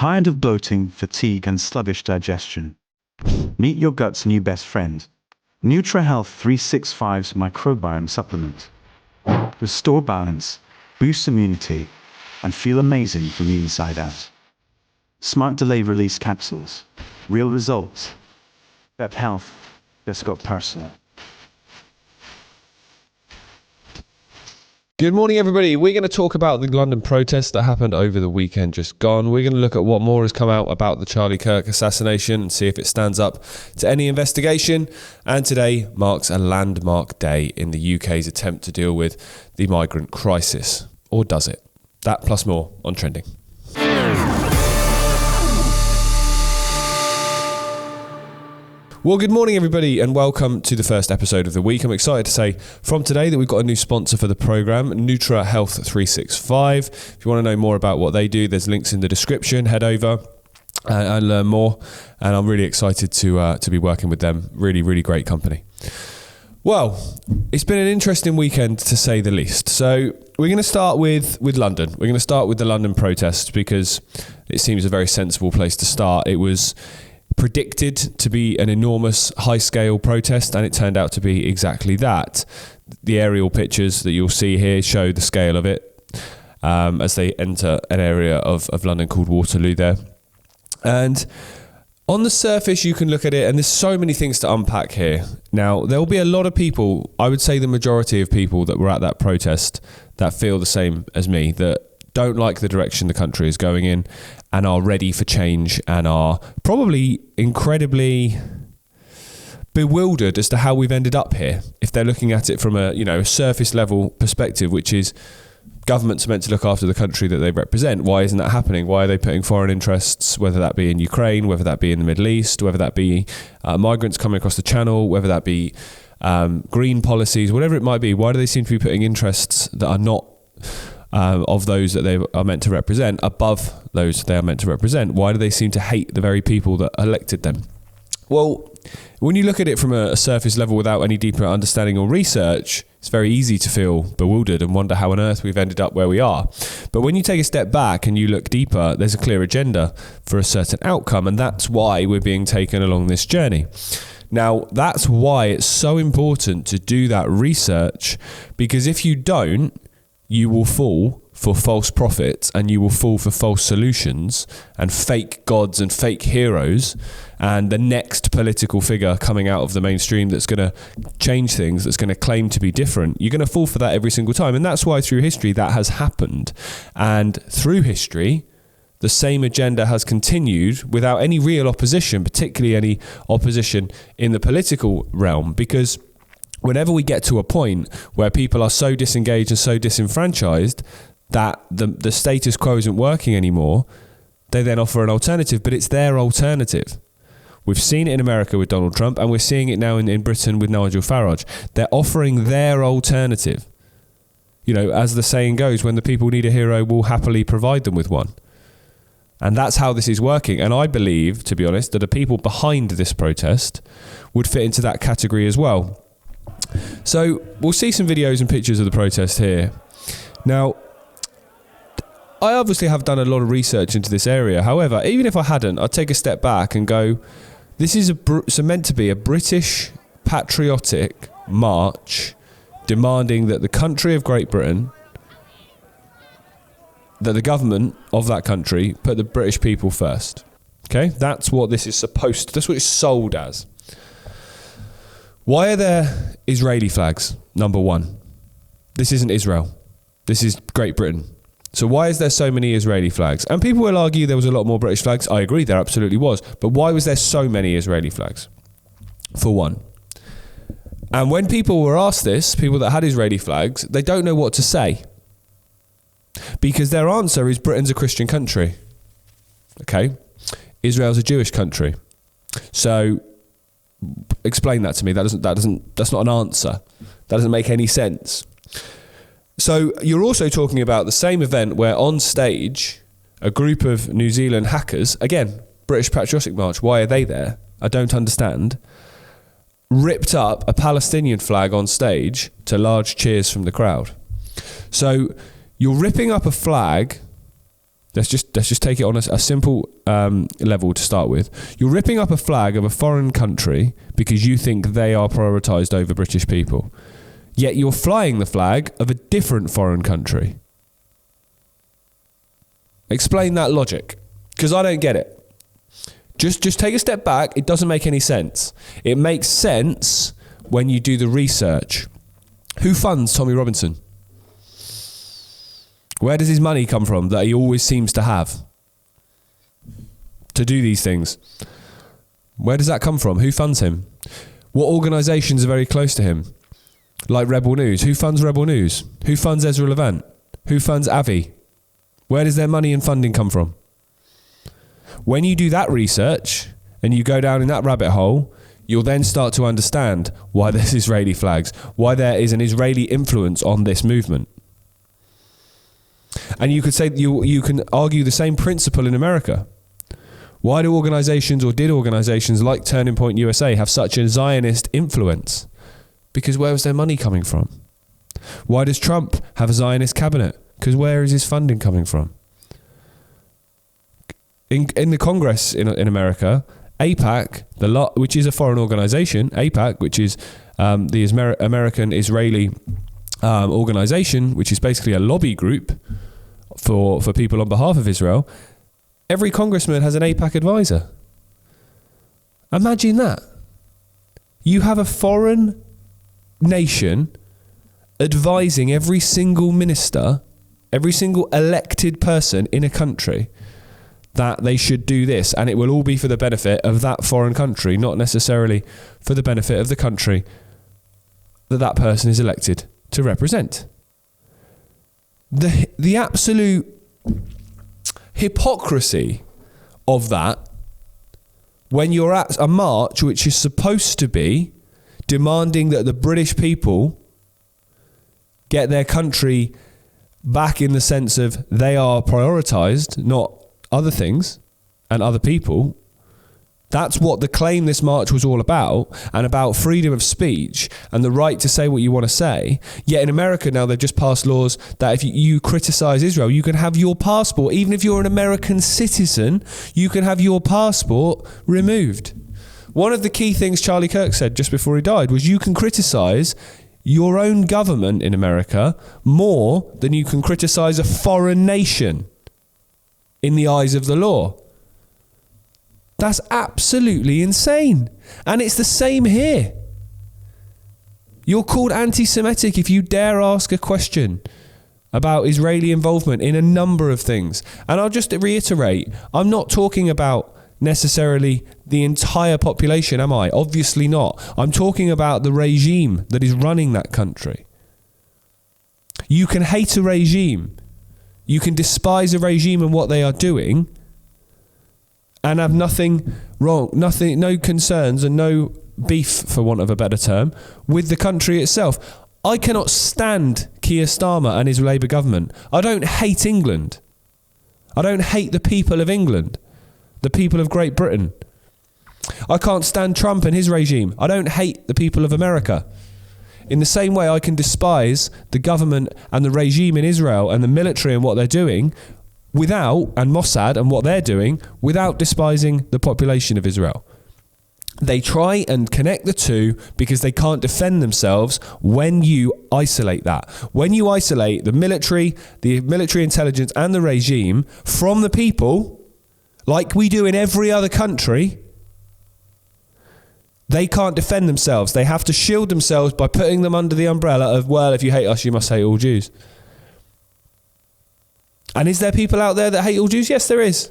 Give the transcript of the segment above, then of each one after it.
Tired of bloating, fatigue, and sluggish digestion? Meet your gut's new best friend, NutriHealth 365's microbiome supplement. Restore balance, boost immunity, and feel amazing from the inside out. Smart delay release capsules. Real results. Ep Health just got personal. Good morning, everybody. We're going to talk about the London protests that happened over the weekend just gone. We're going to look at what more has come out about the Charlie Kirk assassination and see if it stands up to any investigation. And today marks a landmark day in the UK's attempt to deal with the migrant crisis. Or does it? That plus more on Trending. Well, good morning, everybody, and welcome to the first episode of the week. I'm excited to say from today that we've got a new sponsor for the programme, NutriHealth 365. If you want to know more about what they do, there's links in the description. Head over and learn more. And I'm really excited to be working with them. Really, really great company. Well, it's been an interesting weekend, to say the least. So we're going to start with London. We're going to start with the London protests because it seems a very sensible place to start. It was predicted to be an enormous high-scale protest, and it turned out to be exactly that. The aerial pictures that you'll see here show the scale of it as they enter an area of London called Waterloo there. And on the surface, you can look at it, and there's so many things to unpack here. Now, there will be a lot of people, I would say the majority of people that were at that protest, that feel the same as me, that don't like the direction the country is going in and are ready for change and are probably incredibly bewildered as to how we've ended up here. If they're looking at it from a surface level perspective, which is governments are meant to look after the country that they represent. Why isn't that happening? Why are they putting foreign interests, whether that be in Ukraine, whether that be in the Middle East, whether that be migrants coming across the channel, whether that be green policies, whatever it might be, why do they seem to be putting interests that are not of those that they are meant to represent above those they are meant to represent? Why do they seem to hate the very people that elected them? Well, when you look at it from a surface level without any deeper understanding or research, it's very easy to feel bewildered and wonder how on earth we've ended up where we are. But when you take a step back and you look deeper, there's a clear agenda for a certain outcome, and that's why we're being taken along this journey. Now, that's why it's so important to do that research, because if you don't, you will fall for false prophets and you will fall for false solutions and fake gods and fake heroes and the next political figure coming out of the mainstream that's going to change things, that's going to claim to be different. You're going to fall for that every single time. And that's why through history that has happened. And through history, the same agenda has continued without any real opposition, particularly any opposition in the political realm, because whenever we get to a point where people are so disengaged and so disenfranchised that the status quo isn't working anymore, they then offer an alternative, but it's their alternative. We've seen it in America with Donald Trump, and we're seeing it now in Britain with Nigel Farage. They're offering their alternative. You know, as the saying goes, when the people need a hero, we'll happily provide them with one. And that's how this is working. And I believe, to be honest, that the people behind this protest would fit into that category as well. So we'll see some videos and pictures of the protest here. Now, I obviously have done a lot of research into this area. However, even if I hadn't, I'd take a step back and go, this is meant to be a British patriotic march demanding that the country of Great Britain, that the government of that country put the British people first. Okay? That's what this is supposed to, that's what it's sold as. Why are there Israeli flags? Number one, this isn't Israel. This is Great Britain. So why is there so many Israeli flags? And people will argue there was a lot more British flags. I agree, there absolutely was. But why was there so many Israeli flags? For one. And when people were asked this, people that had Israeli flags, they don't know what to say. Because their answer is Britain's a Christian country. Okay? Israel's a Jewish country. So explain that to me. That's not an answer. That doesn't make any sense. So you're also talking about the same event where on stage a group of New Zealand hackers, again, British Patriotic March, why are they there? I don't understand. Ripped up a Palestinian flag on stage to large cheers from the crowd. So you're ripping up a flag Let's just take it on a simple level to start with. You're ripping up a flag of a foreign country because you think they are prioritised over British people. Yet you're flying the flag of a different foreign country. Explain that logic, because I don't get it. Just take a step back. It doesn't make any sense. It makes sense when you do the research. Who funds Tommy Robinson? Where does his money come from that he always seems to have to do these things? Where does that come from? Who funds him? What organisations are very close to him? Like Rebel News. Who funds Rebel News? Who funds Ezra Levant? Who funds Avi? Where does their money and funding come from? When you do that research and you go down in that rabbit hole, you'll then start to understand why there's Israeli flags, why there is an Israeli influence on this movement. And you could say you can argue the same principle in America. Why do organisations, or did organisations like Turning Point USA have such a Zionist influence? Because where was their money coming from? Why does Trump have a Zionist cabinet? Because where is his funding coming from? In the Congress in America, AIPAC, which is a foreign organisation, AIPAC, which is the American-Israeli organisation, which is basically a lobby group for people on behalf of Israel, every congressman has an AIPAC advisor. Imagine that. You have a foreign nation advising every single minister, every single elected person in a country that they should do this, and it will all be for the benefit of that foreign country, not necessarily for the benefit of the country that person is elected to represent. The absolute hypocrisy of that, when you're at a march which is supposed to be demanding that the British people get their country back in the sense of they are prioritised, not other things and other people. That's what the claim this march was all about, and about freedom of speech and the right to say what you want to say. Yet in America now they've just passed laws that if you criticise Israel, you can have your passport, even if you're an American citizen, you can have your passport removed. One of the key things Charlie Kirk said just before he died was you can criticise your own government in America more than you can criticise a foreign nation in the eyes of the law. That's absolutely insane. And it's the same here. You're called anti-Semitic if you dare ask a question about Israeli involvement in a number of things. And I'll just reiterate, I'm not talking about necessarily the entire population, am I? Obviously not. I'm talking about the regime that is running that country. You can hate a regime. You can despise a regime and what they are doing, and have nothing wrong, no concerns and no beef, for want of a better term, with the country itself. I cannot stand Keir Starmer and his Labour government. I don't hate England. I don't hate the people of England, the people of Great Britain. I can't stand Trump and his regime. I don't hate the people of America. In the same way, I can despise the government and the regime in Israel and the military and what they're doing and Mossad and what they're doing, without despising the population of Israel. They try and connect the two because they can't defend themselves when you isolate that. When you isolate the military intelligence and the regime from the people, like we do in every other country, they can't defend themselves. They have to shield themselves by putting them under the umbrella of, well, if you hate us, you must hate all Jews. And is there people out there that hate all Jews? Yes, there is.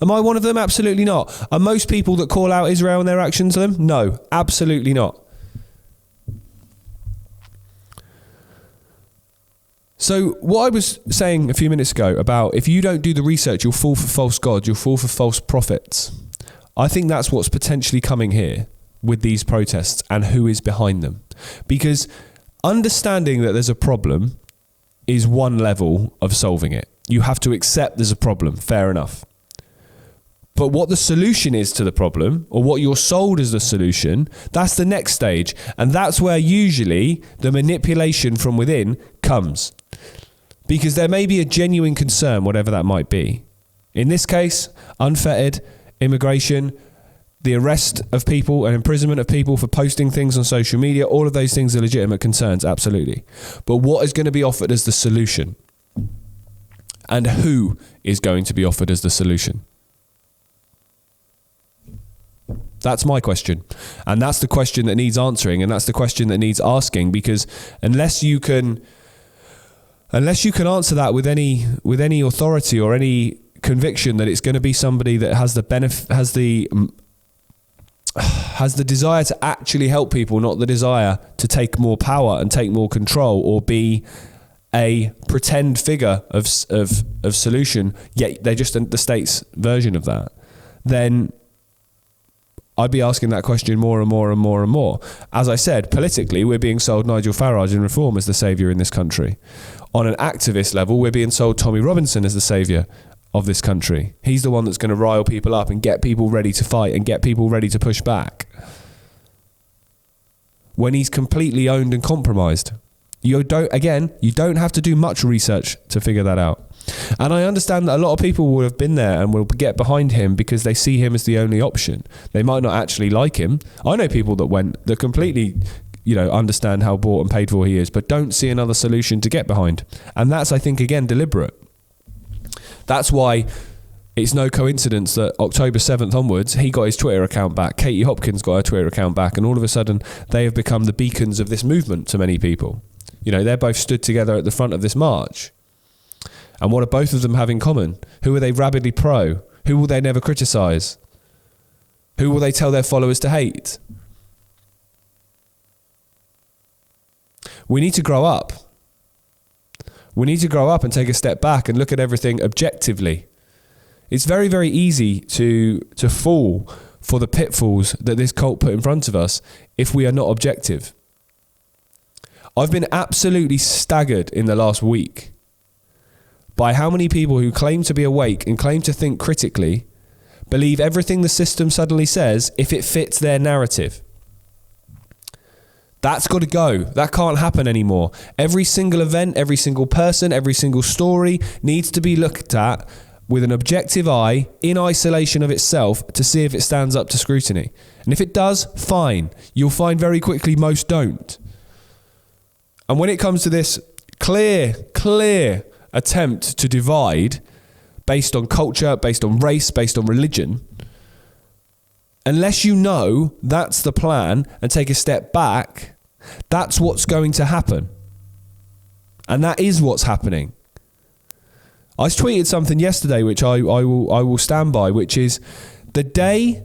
Am I one of them? Absolutely not. Are most people that call out Israel and their actions to them? No, absolutely not. So what I was saying a few minutes ago about if you don't do the research, you'll fall for false gods, you'll fall for false prophets. I think that's what's potentially coming here with these protests and who is behind them. Because understanding that there's a problem is one level of solving it. You have to accept there's a problem, fair enough. But what the solution is to the problem, or what you're sold as the solution, that's the next stage. And that's where usually the manipulation from within comes. Because there may be a genuine concern, whatever that might be. In this case, unfettered immigration, the arrest of people and imprisonment of people for posting things on social media, all of those things are legitimate concerns, absolutely. But what is going to be offered as the solution? And who is going to be offered as the solution? That's my question. And that's the question that needs answering, and that's the question that needs asking, because unless you can answer that with any authority or any conviction that it's going to be somebody that has the desire to actually help people, not the desire to take more power and take more control or be a pretend figure of solution, yet they're just the state's version of that, then I'd be asking that question more and more and more and more. As I said, politically, we're being sold Nigel Farage and Reform as the saviour in this country. On an activist level, we're being sold Tommy Robinson as the saviour of this country. He's the one that's going to rile people up and get people ready to fight and get people ready to push back, when he's completely owned and compromised. You don't have to do much research to figure that out. And I understand that a lot of people will have been there and will get behind him because they see him as the only option. They might not actually like him. I know people that completely, understand how bought and paid for he is, but don't see another solution to get behind. And that's, I think, again, deliberate. That's why it's no coincidence that October 7th onwards, he got his Twitter account back. Katie Hopkins got her Twitter account back. And all of a sudden, they have become the beacons of this movement to many people. They're both stood together at the front of this march. And what do both of them have in common? Who are they rabidly pro? Who will they never criticise? Who will they tell their followers to hate? We need to grow up. We need to grow up and take a step back and look at everything objectively. It's very, very easy to fall for the pitfalls that this cult put in front of us if we are not objective. I've been absolutely staggered in the last week by how many people who claim to be awake and claim to think critically believe everything the system suddenly says if it fits their narrative. That's got to go. That can't happen anymore. Every single event, every single person, every single story needs to be looked at with an objective eye, in isolation of itself, to see if it stands up to scrutiny. And if it does, fine. You'll find very quickly most don't. And when it comes to this clear attempt to divide based on culture, based on race, based on religion, unless you know that's the plan and take a step back, that's what's going to happen. And that is what's happening. I tweeted something yesterday which I will stand by, which is the day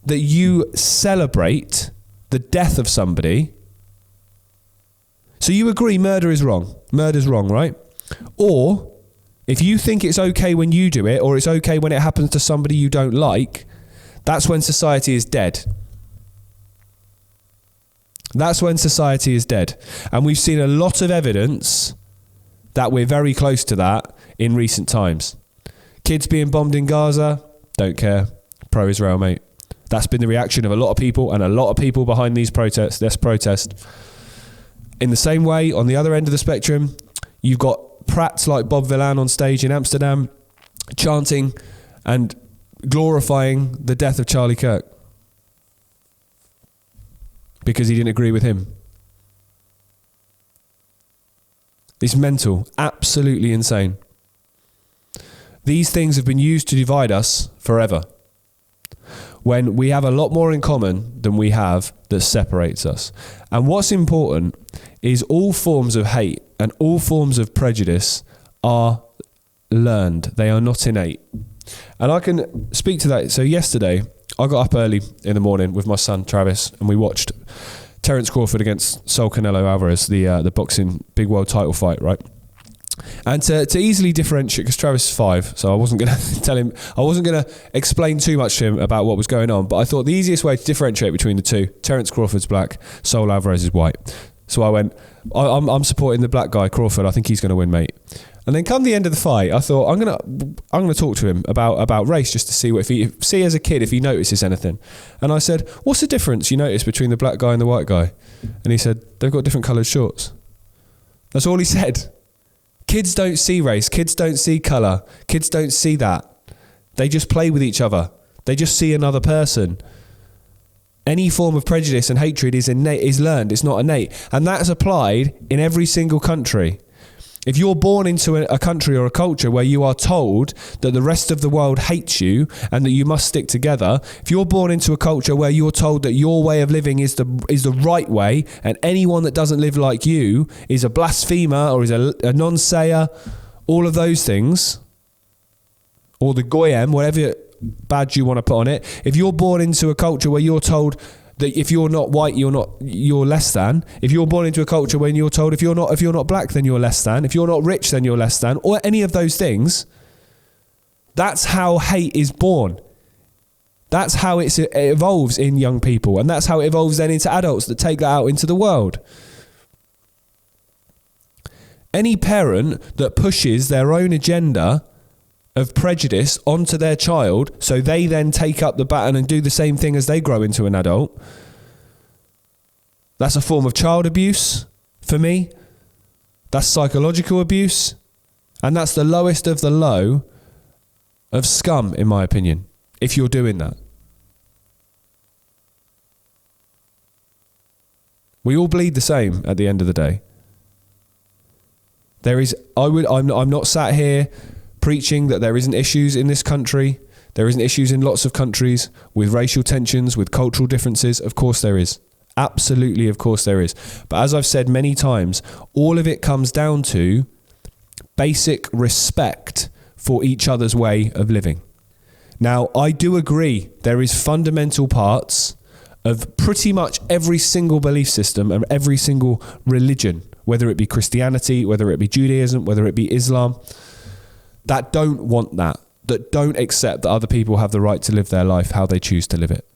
that you celebrate the death of somebody. So you agree murder is wrong. Murder's wrong, right? Or if you think it's okay when you do it, or it's okay when it happens to somebody you don't like, that's when society is dead. That's when society is dead. And we've seen a lot of evidence that we're very close to that in recent times. Kids being bombed in Gaza, don't care. Pro-Israel, mate. That's been the reaction of a lot of people, and a lot of people behind this protest. In the same way, on the other end of the spectrum, you've got prats like Bob Villan on stage in Amsterdam chanting and glorifying the death of Charlie Kirk because he didn't agree with him. It's mental, absolutely insane. These things have been used to divide us forever, when we have a lot more in common than we have that separates us. And what's important is all forms of hate and all forms of prejudice are learned. They are not innate. And I can speak to that. So yesterday, I got up early in the morning with my son, Travis, and we watched Terence Crawford against Saul Canelo Alvarez, the boxing big world title fight, right? And to easily differentiate, because Travis is 5, so I wasn't going to tell him, I wasn't going to explain too much to him about what was going on, but I thought the easiest way to differentiate between the two, Terence Crawford's black, Saul Alvarez is white. So I went, I'm supporting the black guy, Crawford. I think he's going to win, mate. And then come the end of the fight, I thought I'm gonna talk to him about race, just to see as a kid if he notices anything. And I said, what's the difference you notice between the black guy and the white guy? And he said, they've got different coloured shorts. That's all he said. Kids don't see race. Kids don't see colour. Kids don't see that. They just play with each other. They just see another person. Any form of prejudice and hatred is innate, is learned. It's not innate. And that's applied in every single country. If you're born into a country or a culture where you are told that the rest of the world hates you and that you must stick together, if you're born into a culture where you're told that your way of living is the right way and anyone that doesn't live like you is a blasphemer or is a non-sayer, all of those things, or the goyim, whatever badge you want to put on it, if you're born into a culture where you're told that if you're not white, you're less than. If you're born into a culture when you're told if you're not black, then you're less than. If you're not rich, then you're less than. Or any of those things. That's how hate is born. That's how it evolves in young people, and that's how it evolves then into adults that take that out into the world. Any parent that pushes their own agenda of prejudice onto their child so they then take up the baton and do the same thing as they grow into an adult, that's a form of child abuse for me. That's psychological abuse, and that's the lowest of the low of scum, in my opinion, if you're doing that. We all bleed the same at the end of the day. I'm not sat here preaching that there isn't issues in this country. There isn't issues in lots of countries with racial tensions, with cultural differences. Of course there is. Absolutely, of course there is. But as I've said many times, all of it comes down to basic respect for each other's way of living. Now, I do agree there is fundamental parts of pretty much every single belief system and every single religion, whether it be Christianity, whether it be Judaism, whether it be Islam, that don't want that don't accept that other people have the right to live their life how they choose to live it.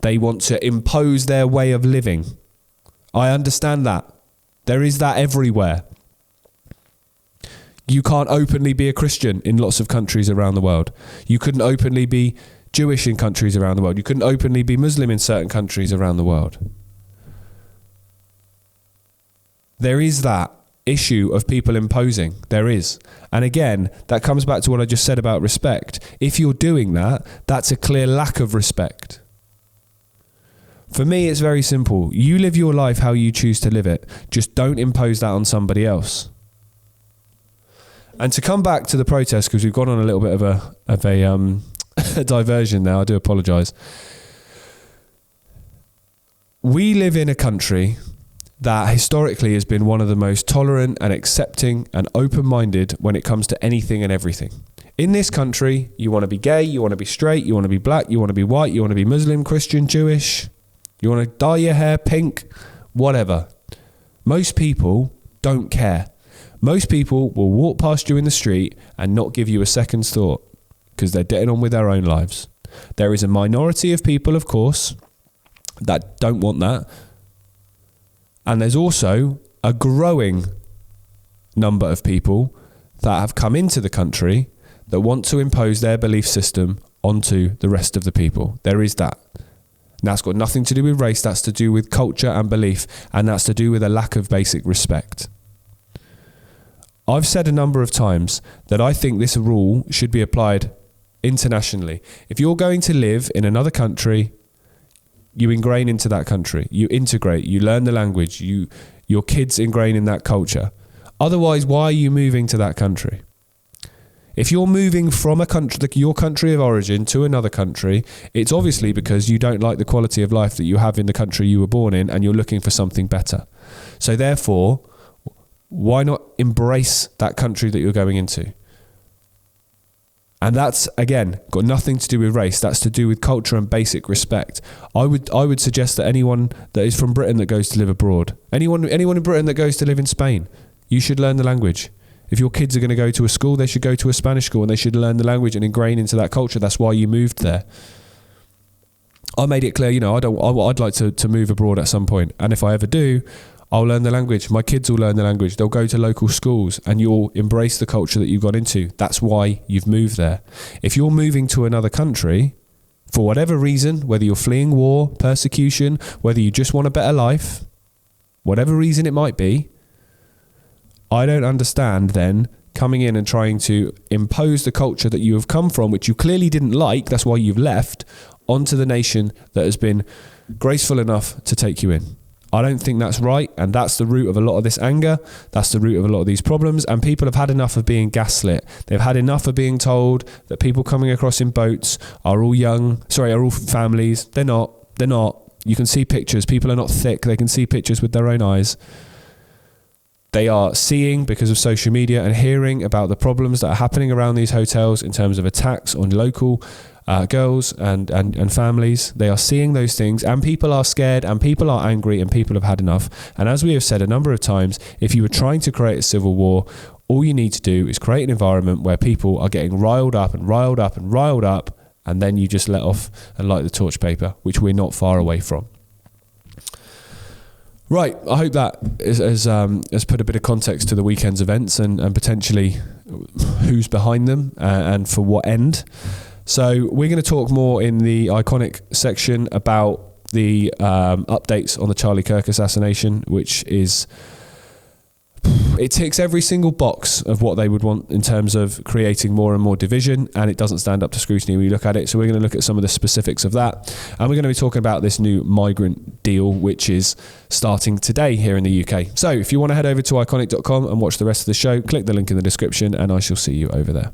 They want to impose their way of living. I understand that. There is that everywhere. You can't openly be a Christian in lots of countries around the world. You couldn't openly be Jewish in countries around the world. You couldn't openly be Muslim in certain countries around the world. There is that issue of people imposing. There is. And again, that comes back to what I just said about respect. If you're doing that, that's a clear lack of respect. For me, it's very simple. You live your life how you choose to live it. Just don't impose that on somebody else. And to come back to the protest, because we've gone on a little bit of a diversion now, I do apologise. We live in a country that historically has been one of the most tolerant and accepting and open-minded when it comes to anything and everything. In this country, you want to be gay, you want to be straight, you want to be black, you want to be white, you want to be Muslim, Christian, Jewish, you want to dye your hair pink, whatever. Most people don't care. Most people will walk past you in the street and not give you a second's thought because they're getting on with their own lives. There is a minority of people, of course, that don't want that. And there's also a growing number of people that have come into the country that want to impose their belief system onto the rest of the people. There is that. And that's got nothing to do with race. That's to do with culture and belief. And that's to do with a lack of basic respect. I've said a number of times that I think this rule should be applied internationally. If you're going to live in another country, you ingrain into that country, you integrate, you learn the language, your kids ingrain in that culture. Otherwise, why are you moving to that country? If you're moving from a country, your country of origin to another country, it's obviously because you don't like the quality of life that you have in the country you were born in and you're looking for something better. So therefore, why not embrace that country that you're going into? And that's, again, got nothing to do with race. That's to do with culture and basic respect. I would suggest that anyone that is from Britain that goes to live abroad, anyone in Britain that goes to live in Spain, you should learn the language. If your kids are going to go to a school, they should go to a Spanish school and they should learn the language and ingrain into that culture. That's why you moved there. I made it clear, I'd like to move abroad at some point. And if I ever do, I'll learn the language. My kids will learn the language. They'll go to local schools and you'll embrace the culture that you've got into. That's why you've moved there. If you're moving to another country, for whatever reason, whether you're fleeing war, persecution, whether you just want a better life, whatever reason it might be, I don't understand then coming in and trying to impose the culture that you have come from, which you clearly didn't like, that's why you've left, onto the nation that has been graceful enough to take you in. I don't think that's right, and that's the root of a lot of this anger. That's the root of a lot of these problems, and people have had enough of being gaslit. They've had enough of being told that people coming across in boats are all families. They're not. You can see pictures. People are not thick. They can see pictures with their own eyes. They are seeing, because of social media, and hearing about the problems that are happening around these hotels in terms of attacks on local girls and families. They are seeing those things, and people are scared, and people are angry, and people have had enough. And as we have said a number of times, if you were trying to create a civil war, all you need to do is create an environment where people are getting riled up, and then you just let off and light the torch paper, which we're not far away from. Right, I hope that has put a bit of context to the weekend's events and potentially who's behind them and for what end. So we're going to talk more in the iconic section about the updates on the Charlie Kirk assassination, which is... It ticks every single box of what they would want in terms of creating more and more division, and it doesn't stand up to scrutiny when you look at it. So we're going to look at some of the specifics of that, and we're going to be talking about this new migrant deal, which is starting today here in the UK. So if you want to head over to iconic.com and watch the rest of the show, click the link in the description, and I shall see you over there.